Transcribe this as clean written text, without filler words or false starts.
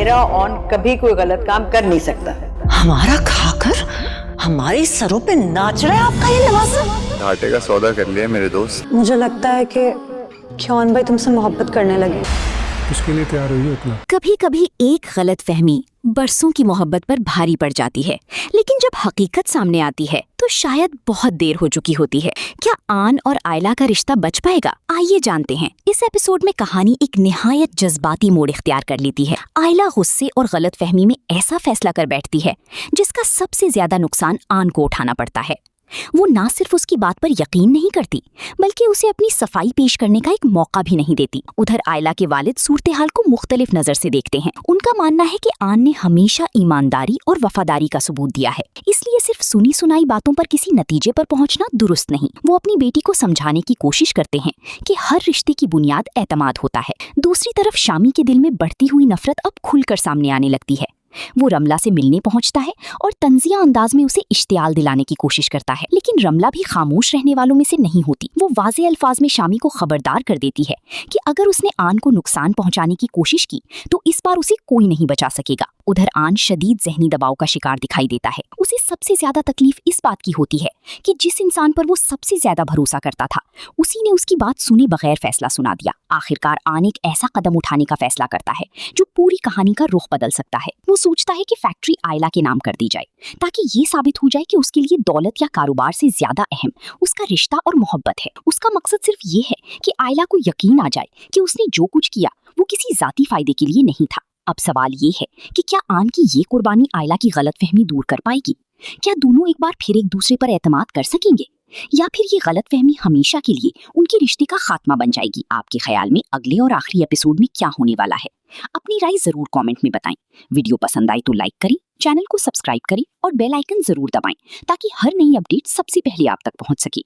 मेरा ऑन कभी कोई गलत काम कर नहीं सकता। हमारा खाकर हमारे सरों पे नाच रहा है आपका ये नवासा। घाटे का सौदा कर लिया मेरे दोस्त। मुझे लगता है कि ऑन भाई तुमसे मोहब्बत करने लगे। उसके लिए तैयार हुई उतना। कभी कभी एक गलत फहमी बरसों की मोहब्बत पर भारी पड़ जाती है, लेकिन जब हकीकत सामने आती है तो शायद बहुत देर हो चुकी होती है। क्या आन और आयला का रिश्ता बच पाएगा? आइए जानते हैं। इस एपिसोड में कहानी एक निहायत जज्बाती मोड़ इख्तियार कर लेती है। आयला गुस्से और गलत फहमी में ऐसा फैसला कर बैठती है जिसका सबसे ज्यादा नुकसान आन को उठाना पड़ता है। वो ना सिर्फ उसकी बात पर यकीन नहीं करती, बल्कि उसे अपनी सफाई पेश करने का एक मौका भी नहीं देती। उधर आयला के वालिद सूरत हाल को मुख्तलिफ नजर से देखते हैं। उनका मानना है कि आन ने हमेशा ईमानदारी और वफादारी का सबूत दिया है, इसलिए सिर्फ सुनी सुनाई बातों पर किसी नतीजे पर पहुंचना दुरुस्त नहीं। वो अपनी बेटी को समझाने की कोशिश करते हैं कि हर रिश्ते की बुनियाद एतमाद होता है। दूसरी तरफ शामी के दिल में बढ़ती हुई नफरत अब खुलकर सामने आने लगती है। वो रमला से मिलने पहुंचता है और तंजिया अंदाज में उसे इश्तियाल दिलाने की कोशिश करता है, लेकिन रमला भी खामोश रहने वालों में से नहीं होती। वो वाज़े अल्फाज में शामी को खबरदार कर देती है कि अगर उसने आन को नुकसान पहुंचाने की कोशिश की तो इस बार उसे कोई नहीं बचा सकेगा। उधर आन शदीद ज़हनी दबाव का शिकार दिखाई देता है। उसे सबसे ज्यादा तकलीफ इस बात की होती है कि जिस इंसान पर वो सबसे ज्यादा भरोसा करता था, उसी ने उसकी बात सुने बगैर फैसला सुना दिया। आखिरकार आन एक ऐसा कदम उठाने का फैसला करता है जो पूरी कहानी का रुख बदल सकता है। वो सोचता है कि फैक्ट्री आयला के नाम कर दी जाए, ताकि ये साबित हो जाए कि उसके लिए दौलत या कारोबार से ज्यादा अहम उसका रिश्ता और मोहब्बत है। उसका मकसद सिर्फ ये है कि आयला को यकीन आ जाए कि उसने जो कुछ किया वो किसी जाती फायदे के लिए नहीं था। अब सवाल ये है कि क्या आन की ये कुर्बानी आयला की गलतफहमी दूर कर पाएगी? क्या दोनों एक बार फिर एक दूसरे पर एतमाद कर सकेंगे, या फिर ये गलतफहमी हमेशा के लिए उनके रिश्ते का खात्मा बन जाएगी? आपके ख्याल में अगले और आखिरी एपिसोड में क्या होने वाला है? अपनी राय जरूर कमेंट में बताएं। वीडियो पसंद आई तो लाइक करें, चैनल को सब्सक्राइब करें और बेल आइकन जरूर दबाएं ताकि हर नई अपडेट सबसे पहले आप तक पहुंच सके।